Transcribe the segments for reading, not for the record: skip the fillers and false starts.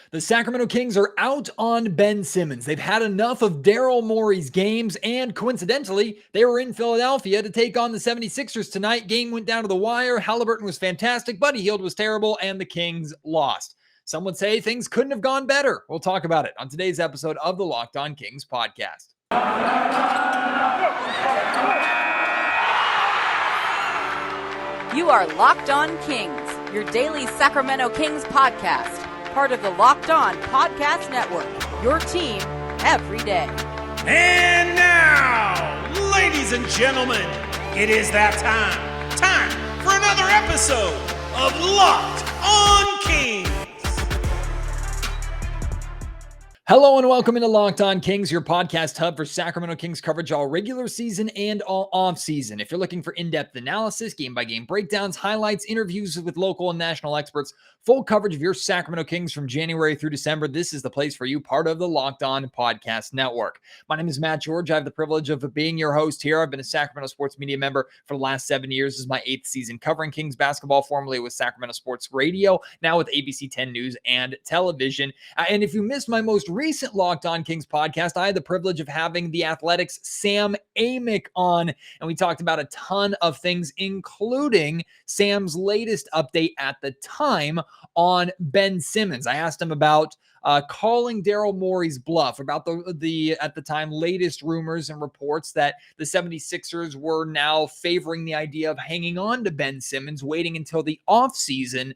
The Sacramento Kings are out on Ben Simmons. They've had enough of Daryl Morey's games, and coincidentally, they were in Philadelphia to take on the 76ers tonight. Game went down to the wire. Haliburton was fantastic. Buddy Hield was terrible, and the Kings lost. Some would say things couldn't have gone better. We'll talk about it on today's episode of the Locked On Kings podcast. You are Locked On Kings, your daily Sacramento Kings podcast. Part of the Locked On Podcast Network, your team every day. And now, ladies and gentlemen, it is that time. Time for another episode of Locked On Kings. Hello and welcome into Locked On Kings, your podcast hub for Sacramento Kings coverage all regular season and all off season. If you're looking for in-depth analysis, game-by-game breakdowns, highlights, interviews with local and national experts, full coverage of your Sacramento Kings from January through December, this is the place for you, part of the Locked On Podcast Network. My name is Matt George. I have the privilege of being your host here. I've been a Sacramento sports media member for the last 7 years. This is my 8th season covering Kings basketball, formerly with Sacramento Sports Radio, now with ABC 10 News and Television. And if you missed my most recent Locked On Kings podcast, I had the privilege of having the Athletics' Sam Amick on, and we talked about a ton of things, including Sam's latest update at the time on Ben Simmons. I asked him about calling Daryl Morey's bluff, about the at the time latest rumors and reports that the 76ers were now favoring the idea of hanging on to Ben Simmons, waiting until the offseason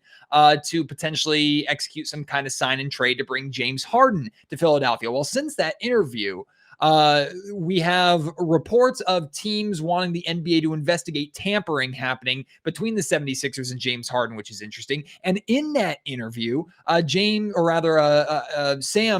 to potentially execute some kind of sign and trade to bring James Harden to Philadelphia. Well, since that interview, we have reports of teams wanting the NBA to investigate tampering happening between the 76ers and James Harden, which is interesting. And in that interview, Sam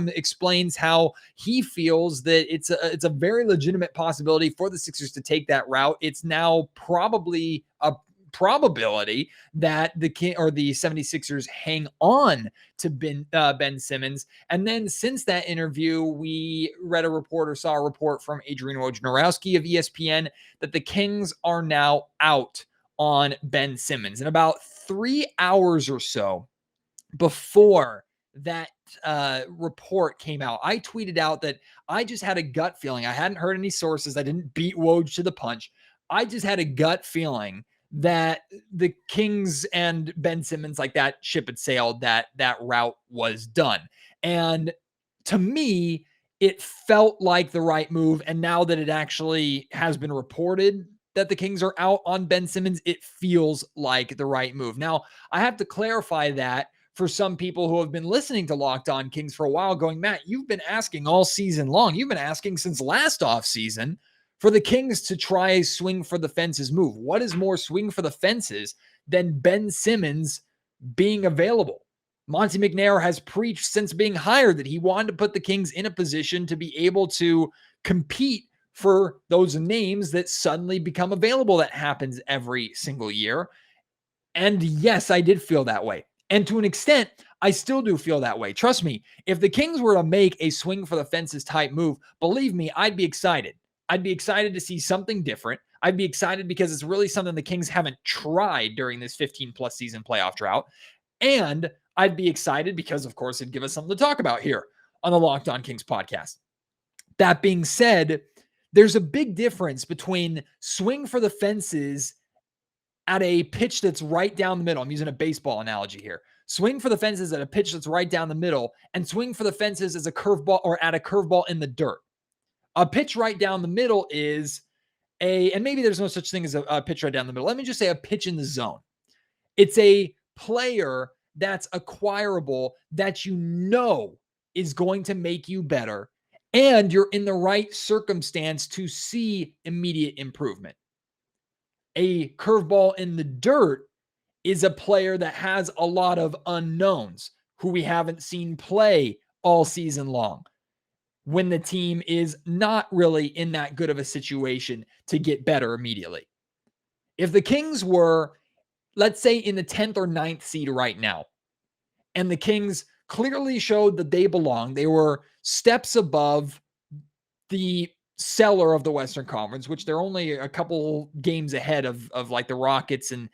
explains how he feels that it's a very legitimate possibility for the Sixers to take that route. It's now probably a probability that the 76ers hang on to Ben Simmons. And then since that interview, we saw a report from Adrian Wojnarowski of ESPN that the Kings are now out on Ben Simmons. And about 3 hours or so before that report came out, I tweeted out that I just had a gut feeling. I hadn't heard any sources. I didn't beat Woj to the punch. I just had a gut feeling that the Kings and Ben Simmons, like, that ship had sailed, that route was done. And to me, it felt like the right move. And now that it actually has been reported that the Kings are out on Ben Simmons, it feels like the right move. Now, I have to clarify that for some people who have been listening to Locked On Kings for a while, going, Matt, you've been asking all season long. You've been asking since last offseason for the Kings to try a swing for the fences move. What is more swing for the fences than Ben Simmons being available? Monty McNair has preached since being hired that he wanted to put the Kings in a position to be able to compete for those names that suddenly become available. That happens every single year. And yes, I did feel that way. And to an extent, I still do feel that way. Trust me, if the Kings were to make a swing for the fences type move, believe me, I'd be excited. I'd be excited to see something different. I'd be excited because it's really something the Kings haven't tried during this 15-plus season playoff drought. And I'd be excited because, of course, it'd give us something to talk about here on the Locked On Kings podcast. That being said, there's a big difference between swing for the fences at a pitch that's right down the middle. I'm using a baseball analogy here. Swing for the fences at a pitch that's right down the middle, and swing for the fences as a curveball or at a curveball in the dirt. A pitch right down the middle is and maybe there's no such thing as a pitch right down the middle. Let me just say a pitch in the zone. It's a player that's acquirable that you know is going to make you better, and you're in the right circumstance to see immediate improvement. A curveball in the dirt is a player that has a lot of unknowns who we haven't seen play all season long, when the team is not really in that good of a situation to get better immediately. If the Kings were, let's say, in the 10th or 9th seed right now, and the Kings clearly showed that they belong, they were steps above the seller of the Western Conference, which they're only a couple games ahead of like the Rockets and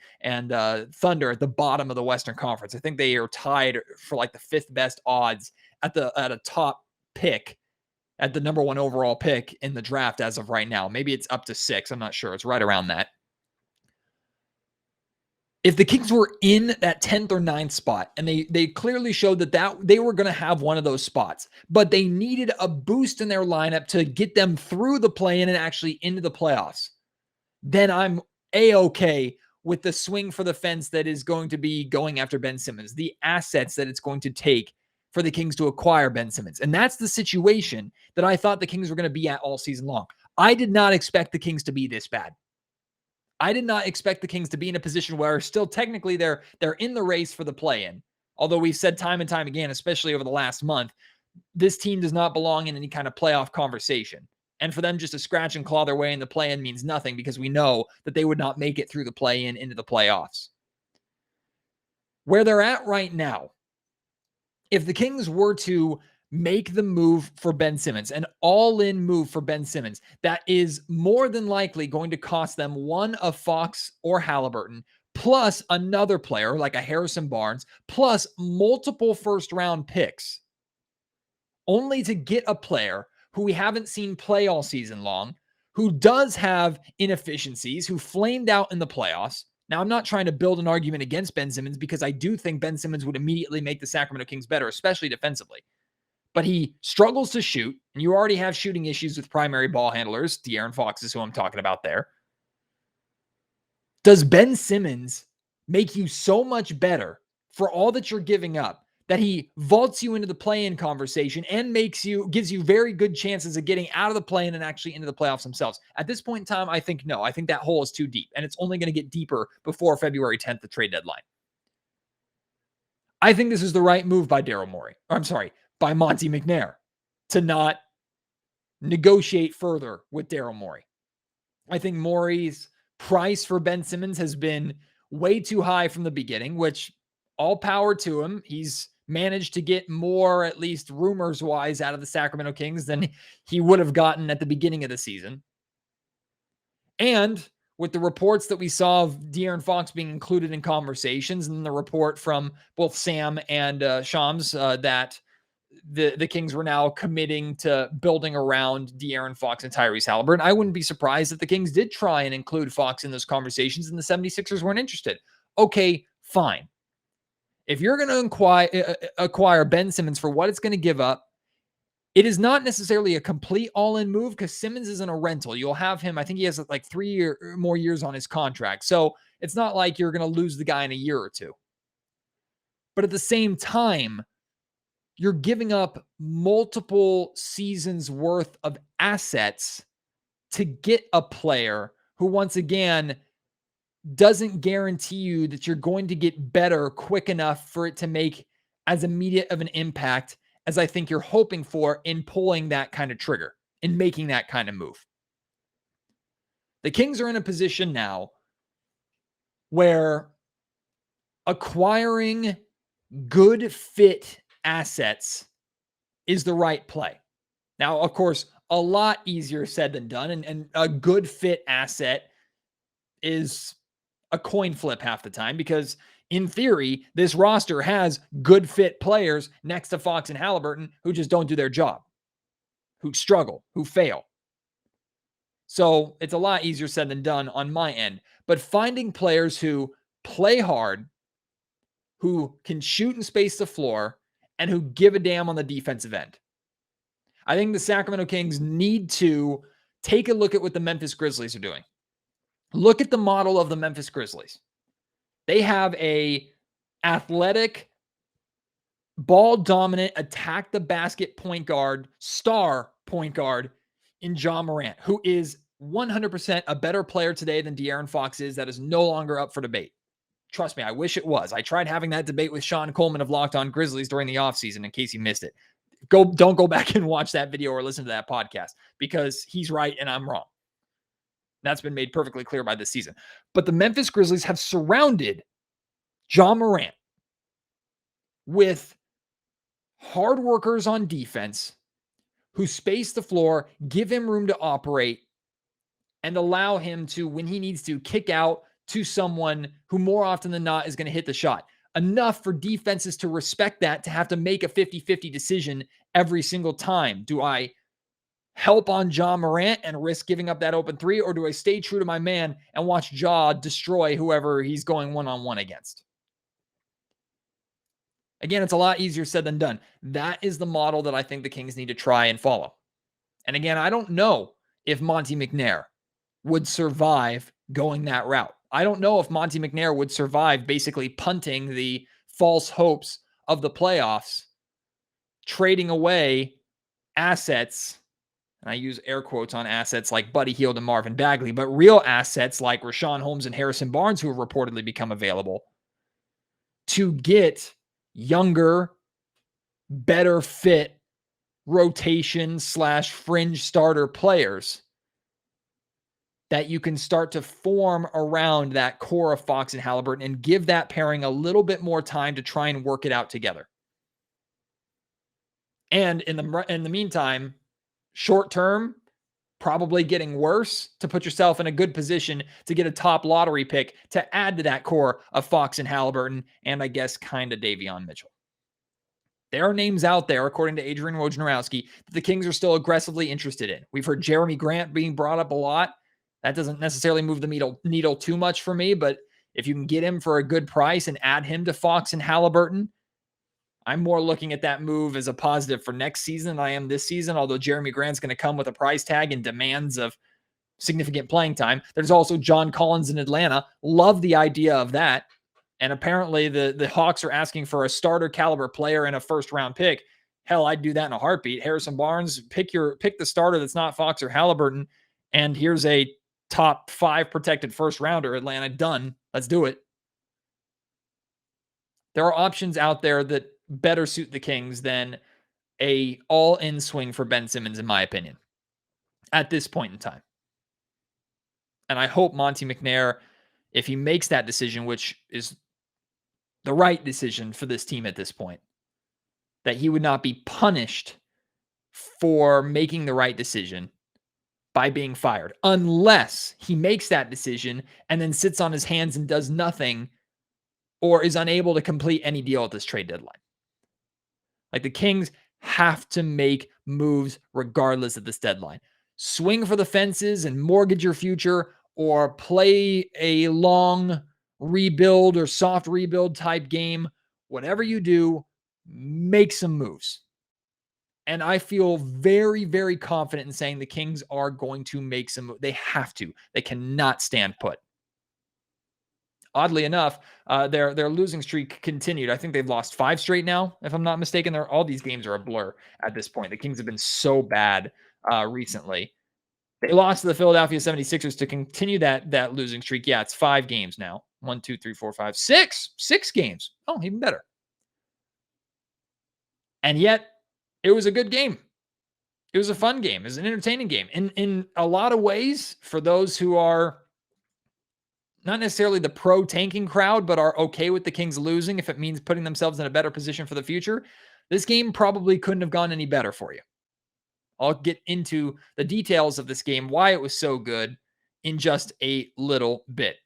Thunder at the bottom of the Western Conference. I think they are tied for like the 5th best odds at a top pick, at the number 1 overall pick in the draft as of right now. Maybe it's up to 6. I'm not sure. It's right around that. If the Kings were in that 10th or 9th spot, and they clearly showed that they were going to have one of those spots, but they needed a boost in their lineup to get them through the play-in and actually into the playoffs, then I'm A-okay with the swing for the fence that is going to be going after Ben Simmons, the assets that it's going to take for the Kings to acquire Ben Simmons. And that's the situation that I thought the Kings were going to be at all season long. I did not expect the Kings to be this bad. I did not expect the Kings to be in a position where still technically they're in the race for the play-in. Although we've said time and time again, especially over the last month, this team does not belong in any kind of playoff conversation. And for them just to scratch and claw their way in the play-in means nothing, because we know that they would not make it through the play-in into the playoffs. Where they're at right now, if the Kings were to make the move for Ben Simmons, an all-in move for Ben Simmons, that is more than likely going to cost them one of Fox or Haliburton, plus another player like a Harrison Barnes, plus multiple first-round picks, only to get a player who we haven't seen play all season long, who does have inefficiencies, who flamed out in the playoffs. Now, I'm not trying to build an argument against Ben Simmons, because I do think Ben Simmons would immediately make the Sacramento Kings better, especially defensively. But he struggles to shoot, and you already have shooting issues with primary ball handlers. De'Aaron Fox is who I'm talking about there. Does Ben Simmons make you so much better for all that you're giving up that he vaults you into the play-in conversation and gives you very good chances of getting out of the play-in and actually into the playoffs themselves? At this point in time, I think no. I think that hole is too deep, and it's only going to get deeper before February 10th, the trade deadline. I think this is the right move by by Monte McNair, to not negotiate further with Daryl Morey. I think Morey's price for Ben Simmons has been way too high from the beginning, which all power to him. He's managed to get more, at least rumors-wise, out of the Sacramento Kings than he would have gotten at the beginning of the season. And with the reports that we saw of De'Aaron Fox being included in conversations, and the report from both Sam and Shams that the Kings were now committing to building around De'Aaron Fox and Tyrese Haliburton, I wouldn't be surprised if the Kings did try and include Fox in those conversations and the 76ers weren't interested. Okay, fine. If you're going to acquire Ben Simmons for what it's going to give up, it is not necessarily a complete all-in move, because Simmons isn't a rental. You'll have him, I think he has like 3 more years on his contract. So it's not like you're going to lose the guy in a year or two. But at the same time, you're giving up multiple seasons worth of assets to get a player who, once again, doesn't guarantee you that you're going to get better quick enough for it to make as immediate of an impact as I think you're hoping for in pulling that kind of trigger, in making that kind of move. The Kings are in a position now where acquiring good fit assets is the right play. Now, of course, a lot easier said than done, and a good fit asset is a coin flip half the time, because in theory, this roster has good fit players next to Fox and Haliburton who just don't do their job, who struggle, who fail. So it's a lot easier said than done on my end. But finding players who play hard, who can shoot and space the floor, and who give a damn on the defensive end. I think the Sacramento Kings need to take a look at what the Memphis Grizzlies are doing. Look at the model of the Memphis Grizzlies. They have a athletic, ball-dominant, attack-the-basket point guard, star point guard in Ja Morant, who is 100% a better player today than De'Aaron Fox is. That is no longer up for debate. Trust me, I wish it was. I tried having that debate with Sean Coleman of Locked On Grizzlies during the offseason, in case you missed it. Don't go back and watch that video or listen to that podcast, because he's right and I'm wrong. That's been made perfectly clear by this season. But the Memphis Grizzlies have surrounded Ja Morant with hard workers on defense who space the floor, give him room to operate, and allow him to, when he needs to, kick out to someone who more often than not is going to hit the shot. Enough for defenses to respect that, to have to make a 50-50 decision every single time. Do I help on Ja Morant and risk giving up that open three, or do I stay true to my man and watch Ja destroy whoever he's going one-on-one against? Again, it's a lot easier said than done. That is the model that I think the Kings need to try and follow. And again, I don't know if Monte McNair would survive going that route. I don't know if Monte McNair would survive basically punting the false hopes of the playoffs, trading away assets, and I use air quotes on assets like Buddy Hield and Marvin Bagley, but real assets like Rashawn Holmes and Harrison Barnes, who have reportedly become available, to get younger, better fit rotation / fringe starter players that you can start to form around that core of Fox and Haliburton and give that pairing a little bit more time to try and work it out together. And in the meantime, short term, probably getting worse, to put yourself in a good position to get a top lottery pick to add to that core of Fox and Haliburton, and I guess kind of Davion Mitchell. There are names out there, according to Adrian Wojnarowski, that the Kings are still aggressively interested in. We've heard Jeremy Grant being brought up a lot. That doesn't necessarily move the needle too much for me, but if you can get him for a good price and add him to Fox and Haliburton, I'm more looking at that move as a positive for next season than I am this season, although Jeremy Grant's going to come with a price tag and demands of significant playing time. There's also John Collins in Atlanta. Love the idea of that. And apparently the Hawks are asking for a starter caliber player and a first-round pick. Hell, I'd do that in a heartbeat. Harrison Barnes, pick the starter that's not Fox or Haliburton, and here's a top 5 protected first-rounder. Atlanta, done. Let's do it. There are options out there that better suit the Kings than a all-in swing for Ben Simmons, in my opinion, at this point in time. And I hope Monte McNair, if he makes that decision, which is the right decision for this team at this point, that he would not be punished for making the right decision by being fired, unless he makes that decision and then sits on his hands and does nothing or is unable to complete any deal at this trade deadline. Like, the Kings have to make moves regardless of this deadline. Swing for the fences and mortgage your future, or play a long rebuild or soft rebuild type game. Whatever you do, make some moves. And I feel very, very confident in saying the Kings are going to make some moves. They have to. They cannot stand put. Oddly enough, their losing streak continued. I think they've lost 5 straight now, if I'm not mistaken. All these games are a blur at this point. The Kings have been so bad recently. They lost to the Philadelphia 76ers to continue that losing streak. Yeah, it's 5 games now. 1, 2, 3, 4, 5, 6. 6 games. Oh, even better. And yet, it was a good game. It was a fun game. It was an entertaining game. In a lot of ways, for those who are not necessarily the pro tanking crowd, but are okay with the Kings losing if it means putting themselves in a better position for the future, this game probably couldn't have gone any better for you. I'll get into the details of this game, why it was so good, in just a little bit.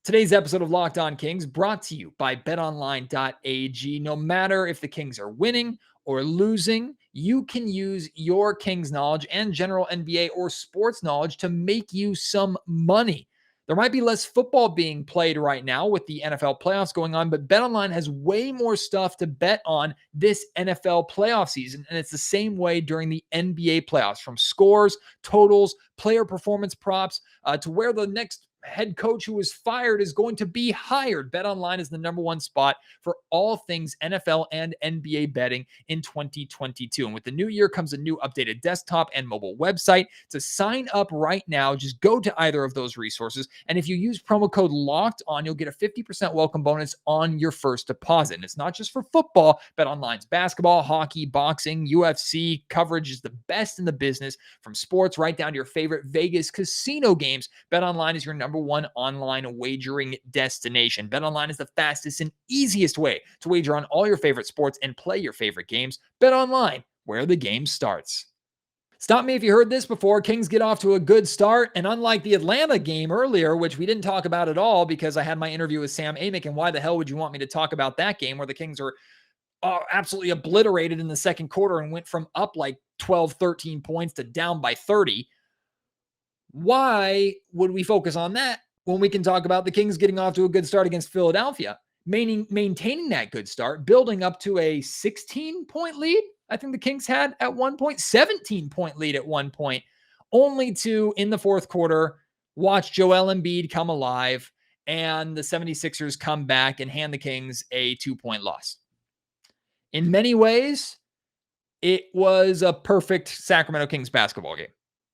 Today's episode of Locked On Kings brought to you by betonline.ag. No matter if the Kings are winning or losing, you can use your Kings knowledge and general NBA or sports knowledge to make you some money. There might be less football being played right now with the NFL playoffs going on, but BetOnline has way more stuff to bet on this NFL playoff season. And it's the same way during the NBA playoffs, from scores, totals, player performance props, to where the next head coach who was fired is going to be hired. BetOnline is the #1 spot for all things NFL and NBA betting in 2022. And with the new year comes a new updated desktop and mobile website. To sign up right now, just go to either of those resources. And if you use promo code Locked On, you'll get a 50% welcome bonus on your first deposit. And it's not just for football. BetOnline's basketball, hockey, boxing, UFC coverage is the best in the business, from sports right down to your favorite Vegas casino games. BetOnline is your #1 online wagering destination. BetOnline is the fastest and easiest way to wager on all your favorite sports and play your favorite games. BetOnline, where the game starts. Stop me if you heard this before. Kings get off to a good start. And unlike the Atlanta game earlier, which we didn't talk about at all because I had my interview with Sam Amick, and why the hell would you want me to talk about that game where the Kings are absolutely obliterated in the second quarter and went from up like 12, 13 points to down by 30. Why would we focus on that when we can talk about the Kings getting off to a good start against Philadelphia, maintaining that good start, building up to a 16-point lead? I think the Kings had at one point, 17-point lead at one point, only to, in the fourth quarter, watch Joel Embiid come alive and the 76ers come back and hand the Kings a 2-point loss. In many ways, it was a perfect Sacramento Kings basketball game.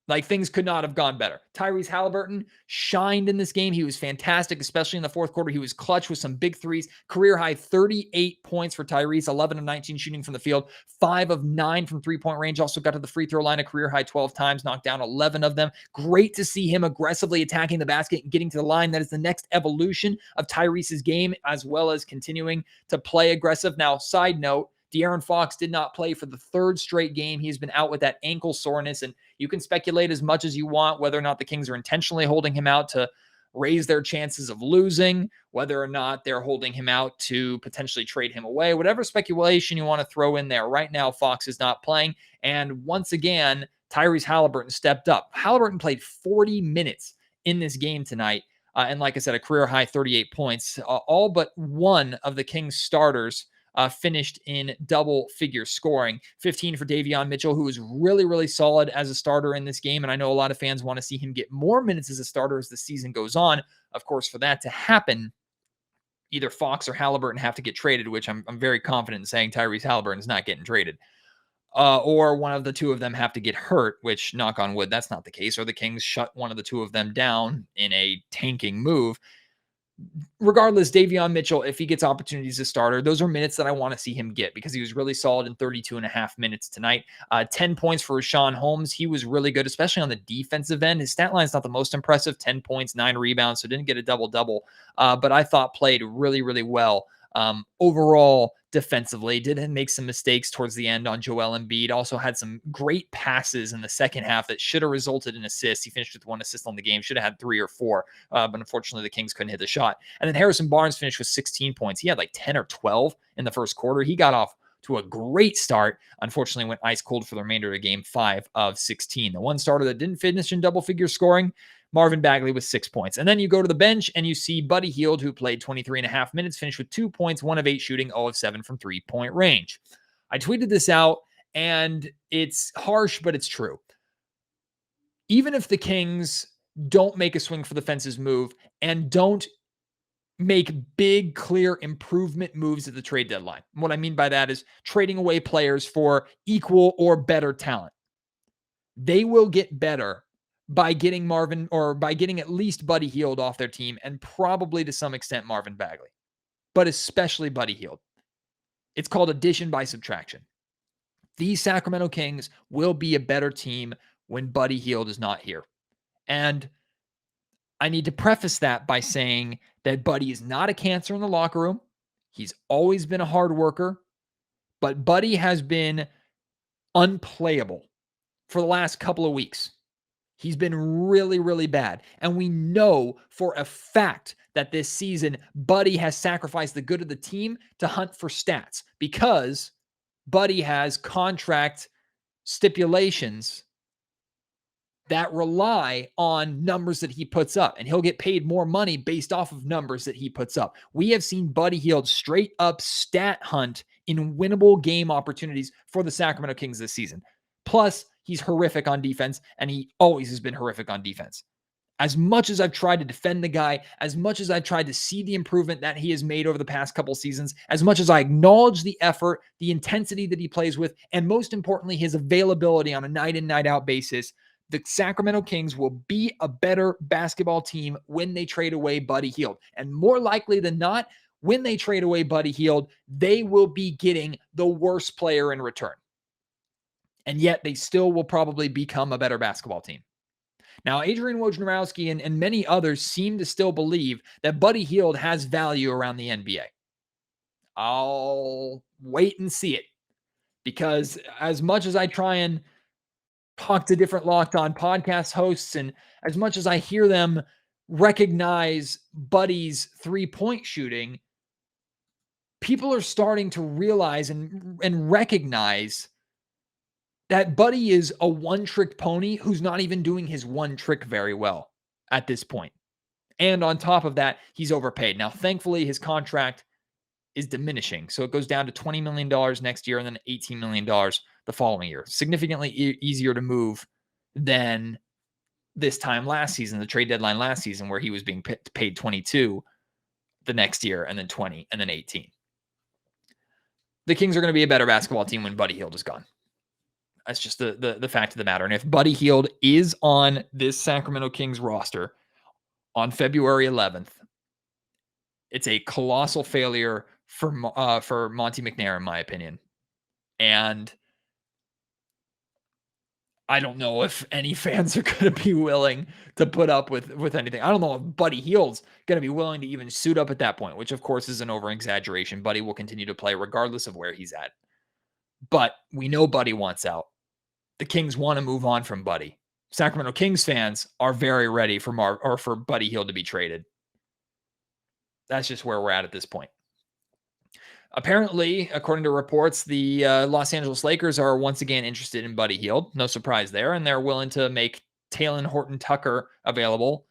Like, things could not have gone better. Tyrese Haliburton shined in this game. He was fantastic, especially in the fourth quarter. He was clutch with some big threes. Career high 38 points for Tyrese, 11 of 19 shooting from the field, 5 of 9 from three-point range. Also got to the free throw line a career high 12 times, knocked down 11 of them. Great to see him aggressively attacking the basket and getting to the line. That is the next evolution of Tyrese's game, as well as continuing to play aggressive. Now, side note, De'Aaron Fox did not play for the third straight game. He's been out with that ankle soreness, and you can speculate as much as you want whether or not the Kings are intentionally holding him out to raise their chances of losing, whether or not they're holding him out to potentially trade him away, whatever speculation you want to throw in there. Right now, Fox is not playing, and once again, Tyrese Haliburton stepped up. Haliburton played 40 minutes in this game tonight, and like I said, a career-high 38 points. All but one of the Kings starters finished in double-figure scoring. 15 for Davion Mitchell, who was really, really solid as a starter in this game, and I know a lot of fans want to see him get more minutes as a starter as the season goes on. Of course, for that to happen, either Fox or Haliburton have to get traded, which I'm very confident in saying Tyrese Haliburton is not getting traded. Or one of the two of them have to get hurt, which, knock on wood, that's not the case, or the Kings shut one of the two of them down in a tanking move. Regardless, Davion Mitchell, if he gets opportunities as starter, those are minutes that I want to see him get because he was really solid in 32 and a half minutes tonight. 10 points for Richaun Holmes. He was really good, especially on the defensive end. His stat line is not the most impressive, 10 points, 9 rebounds, so didn't get a double-double, but I thought played really, really well. Overall, defensively, did make some mistakes towards the end on Joel Embiid. Also had some great passes in the second half that should have resulted in assists. He finished with 1 assist on the game, should have had 3 or 4, but unfortunately the Kings couldn't hit the shot. And then Harrison Barnes finished with 16 points. He had like 10 or 12 in the first quarter. He got off to a great start. Unfortunately, went ice cold for the remainder of the game, 5 of 16. The one starter that didn't finish in double-figure scoring, Marvin Bagley with 6 points. And then you go to the bench and you see Buddy Hield, who played 23 and a half minutes, finished with 2 points, 1 of 8 shooting, 0 of 7 from three-point range. I tweeted this out, and it's harsh, but it's true. Even if the Kings don't make a swing for the fences move and don't make big, clear improvement moves at the trade deadline, what I mean by that is trading away players for equal or better talent, they will get better by getting at least Buddy Hield off their team, and probably to some extent Marvin Bagley, but especially Buddy Hield. It's called addition by subtraction. The Sacramento Kings will be a better team when Buddy Hield is not here. And I need to preface that by saying that Buddy is not a cancer in the locker room. He's always been a hard worker, but Buddy has been unplayable for the last couple of weeks. He's been really, really bad. And we know for a fact that this season, Buddy has sacrificed the good of the team to hunt for stats because Buddy has contract stipulations that rely on numbers that he puts up, and he'll get paid more money based off of numbers that he puts up. We have seen Buddy Hield straight up stat hunt in winnable game opportunities for the Sacramento Kings this season. Plus, he's horrific on defense, and he always has been horrific on defense. As much as I've tried to defend the guy, as much as I've tried to see the improvement that he has made over the past couple seasons, as much as I acknowledge the effort, the intensity that he plays with, and most importantly, his availability on a night in, night out basis, the Sacramento Kings will be a better basketball team when they trade away Buddy Hield. And more likely than not, when they trade away Buddy Hield, they will be getting the worst player in return. And yet they still will probably become a better basketball team. Now, Adrian Wojnarowski and many others seem to still believe that Buddy Hield has value around the NBA. I'll wait and see it, because as much as I try and talk to different Locked On podcast hosts, and as much as I hear them recognize Buddy's three-point shooting, people are starting to realize and recognize that Buddy is a one-trick pony who's not even doing his one trick very well at this point. And on top of that, he's overpaid. Now, thankfully, his contract is diminishing. So it goes down to $20 million next year and then $18 million the following year. Significantly easier to move than this time last season, the trade deadline last season, where he was being paid 22 the next year and then 20 and then 18. The Kings are going to be a better basketball team when Buddy Hield is gone. That's just the fact of the matter. And if Buddy Hield is on this Sacramento Kings roster on February 11th, it's a colossal failure for Monty McNair, in my opinion. And I don't know if any fans are going to be willing to put up with anything. I don't know if Buddy Hield's going to be willing to even suit up at that point, which of course is an over-exaggeration. Buddy will continue to play regardless of where he's at. But we know Buddy wants out. The Kings want to move on from Buddy. Sacramento Kings fans are very ready for Buddy Hield to be traded. That's just where we're at this point. Apparently, according to reports, the Los Angeles Lakers are once again interested in Buddy Hield. No surprise there. And they're willing to make Talen Horton-Tucker available.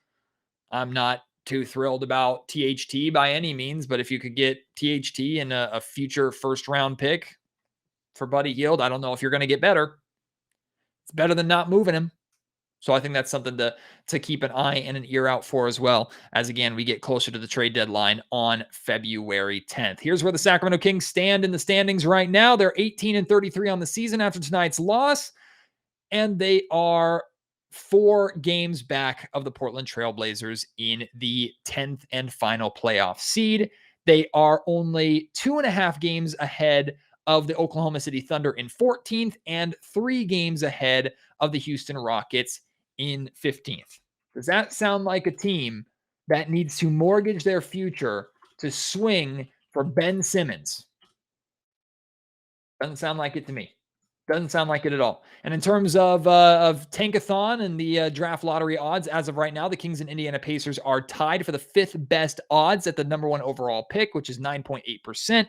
I'm not too thrilled about THT by any means, but if you could get THT and a future first-round pick for Buddy Hield, I don't know if you're going to get better. It's better than not moving him. So I think that's something to keep an eye and an ear out for as well, as again, we get closer to the trade deadline on February 10th. Here's where the Sacramento Kings stand in the standings right now. They're 18-33 on the season after tonight's loss, and they are 4 games back of the Portland Trail Blazers in the 10th and final playoff seed. They are only 2.5 games ahead of the Oklahoma City Thunder in 14th and 3 games ahead of the Houston Rockets in 15th. Does that sound like a team that needs to mortgage their future to swing for Ben Simmons? Doesn't sound like it to me. Doesn't sound like it at all. And in terms of Tankathon and the draft lottery odds, as of right now, the Kings and Indiana Pacers are tied for the 5th best odds at the number 1 overall pick, which is 9.8%.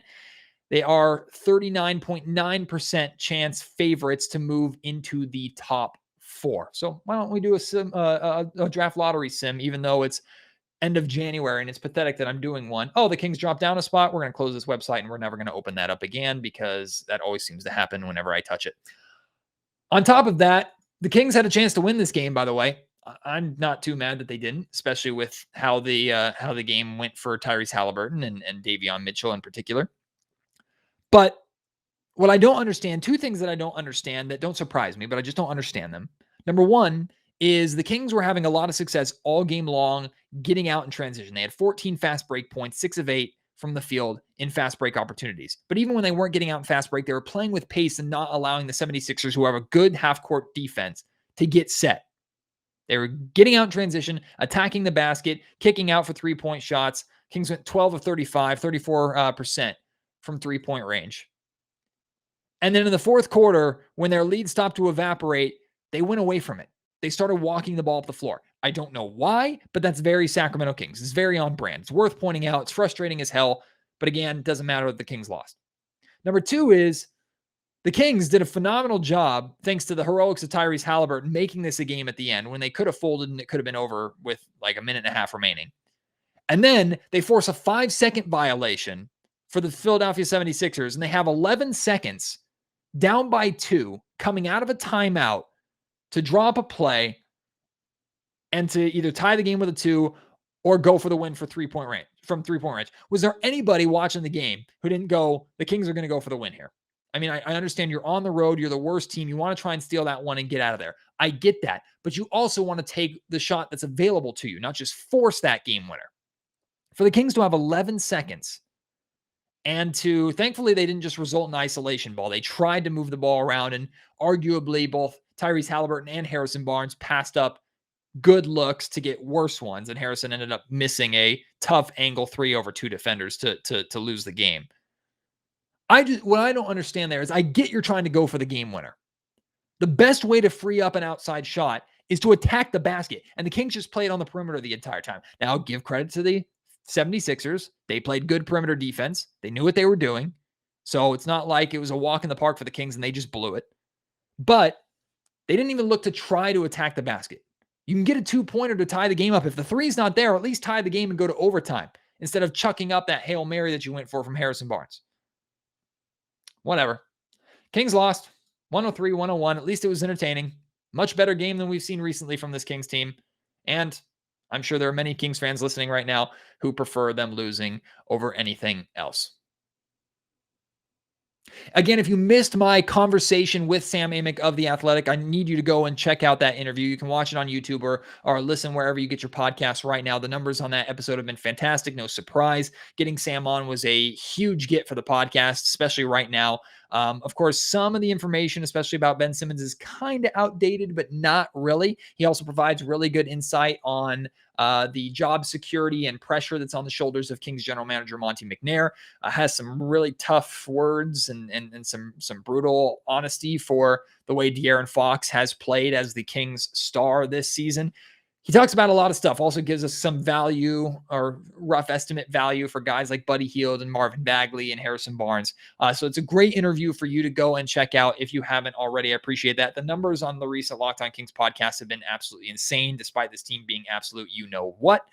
They are 39.9% chance favorites to move into the top 4. So why don't we do a draft lottery sim, even though it's end of January and it's pathetic that I'm doing one. Oh, the Kings dropped down a spot. We're going to close this website and we're never going to open that up again because that always seems to happen whenever I touch it. On top of that, the Kings had a chance to win this game, by the way. I'm not too mad that they didn't, especially with how the game went for Tyrese Haliburton and Davion Mitchell in particular. But what I don't understand, 2 things that I don't understand that don't surprise me, but I just don't understand them. Number 1 is the Kings were having a lot of success all game long getting out in transition. They had 14 fast break points, 6 of 8 from the field in fast break opportunities. But even when they weren't getting out in fast break, they were playing with pace and not allowing the 76ers, who have a good half-court defense, to get set. They were getting out in transition, attacking the basket, kicking out for 3-point shots. Kings went 12 of 35, 34% from 3-point range. And then in the fourth quarter, when their lead stopped to evaporate, they went away from it. They started walking the ball up the floor. I don't know why, but that's very Sacramento Kings. It's very on brand. It's worth pointing out. It's frustrating as hell. But again, it doesn't matter that the Kings lost. Number 2 is the Kings did a phenomenal job, thanks to the heroics of Tyrese Haliburton, making this a game at the end when they could have folded and it could have been over with like a minute and a half remaining. And then they force a 5-second violation for the Philadelphia 76ers, and they have 11 seconds down by 2 coming out of a timeout to draw up a play and to either tie the game with a 2 or go for the win for 3-point range, from 3-point range. Was there anybody watching the game who didn't go, the Kings are going to go for the win here? I mean, I understand you're on the road. You're the worst team. You want to try and steal that one and get out of there. I get that. But you also want to take the shot that's available to you, not just force that game winner. For the Kings to have 11 seconds and to, thankfully, they didn't just result in isolation ball. They tried to move the ball around, and arguably both Tyrese Haliburton and Harrison Barnes passed up good looks to get worse ones, and Harrison ended up missing a tough angle 3 over 2 defenders to lose the game. What I don't understand there is I get you're trying to go for the game winner, The best way to free up an outside shot is to attack the basket. And the Kings just played on the perimeter the entire time. Now, give credit to the 76ers. They played good perimeter defense. They knew what they were doing. So it's not like it was a walk in the park for the Kings and they just blew it. But they didn't even look to try to attack the basket. You can get a 2-pointer to tie the game up. If the three's not there, at least tie the game and go to overtime instead of chucking up that Hail Mary that you went for from Harrison Barnes. Whatever. Kings lost 103-101. At least it was entertaining. Much better game than we've seen recently from this Kings team. And I'm sure there are many Kings fans listening right now who prefer them losing over anything else. Again, if you missed my conversation with Sam Amick of The Athletic, I need you to go and check out that interview. You can watch it on YouTube or listen wherever you get your podcasts right now. The numbers on that episode have been fantastic. No surprise. Getting Sam on was a huge get for the podcast, especially right now. Of course, some of the information, especially about Ben Simmons, is kind of outdated, but not really. He also provides really good insight on the job security and pressure that's on the shoulders of Kings general manager Monte McNair. Has some really tough words and some brutal honesty for the way De'Aaron Fox has played as the Kings star this season. He talks about a lot of stuff, also gives us some value or rough estimate value for guys like Buddy Hield and Marvin Bagley and Harrison Barnes. So it's a great interview for you to go and check out if you haven't already. I appreciate that. The numbers on the recent Locked On Kings podcast have been absolutely insane, despite this team being absolute you-know-what.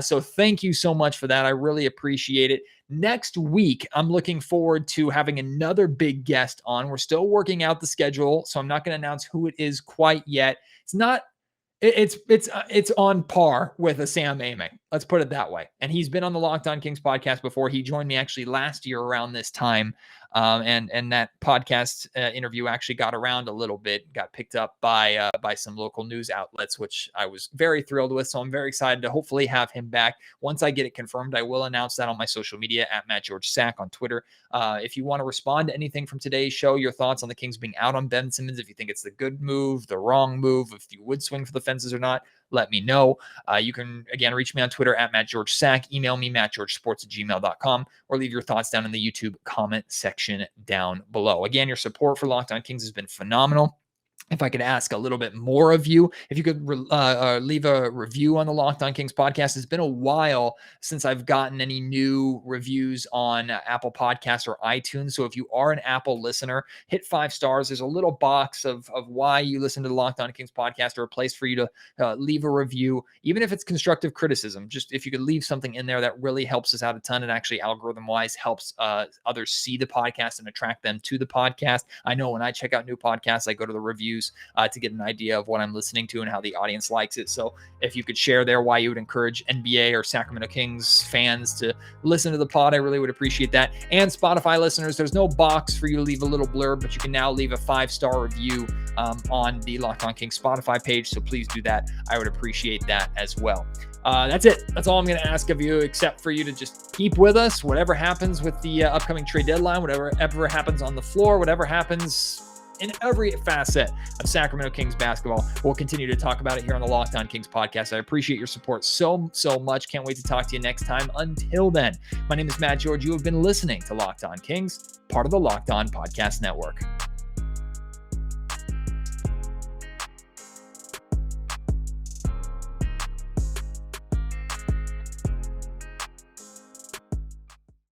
So thank you so much for that. I really appreciate it. Next week, I'm looking forward to having another big guest on. We're still working out the schedule, so I'm not going to announce who it is quite yet. It's on par with a Sam Amick. Let's put it that way. And he's been on the Locked On Kings podcast before. He joined me actually last year around this time. And that podcast interview actually got around a little bit, got picked up by some local news outlets, which I was very thrilled with. So I'm very excited to hopefully have him back. Once I get it confirmed, I will announce that on my social media at MattGeorgeSack on Twitter. If you want to respond to anything from today's show, your thoughts on the Kings being out on Ben Simmons, if you think it's the good move, the wrong move, if you would swing for the fences or not, let me know. You can, again, reach me on Twitter at MattGeorgeSack, email me, mattgeorgesports@gmail.com, or leave your thoughts down in the YouTube comment section down below. Again, your support for Locked On Kings has been phenomenal. If I could ask a little bit more of you, if you could leave a review on the Locked On Kings podcast. It's been a while since I've gotten any new reviews on Apple Podcasts or iTunes. So if you are an Apple listener, hit 5 stars. There's a little box of why you listen to the Locked On Kings podcast, or a place for you to leave a review, even if it's constructive criticism. Just if you could leave something in there, that really helps us out a ton. And actually, algorithm-wise, helps others see the podcast and attract them to the podcast. I know when I check out new podcasts, I go to the reviews to get an idea of what I'm listening to and how the audience likes it. So if you could share there why you would encourage NBA or Sacramento Kings fans to listen to the pod, I really would appreciate that. And Spotify listeners, there's no box for you to leave a little blurb, but you can now leave a 5-star review on the Locked On Kings Spotify page. So please do that. I would appreciate that as well. That's it. That's all I'm going to ask of you, except for you to just keep with us. Whatever happens with the upcoming trade deadline, whatever happens on the floor, whatever happens in every facet of Sacramento Kings basketball, we'll continue to talk about it here on the Locked On Kings podcast. I appreciate your support so much. Can't wait to talk to you next time. Until then, my name is Matt George. You have been listening to Locked On Kings, part of the Locked On Podcast Network.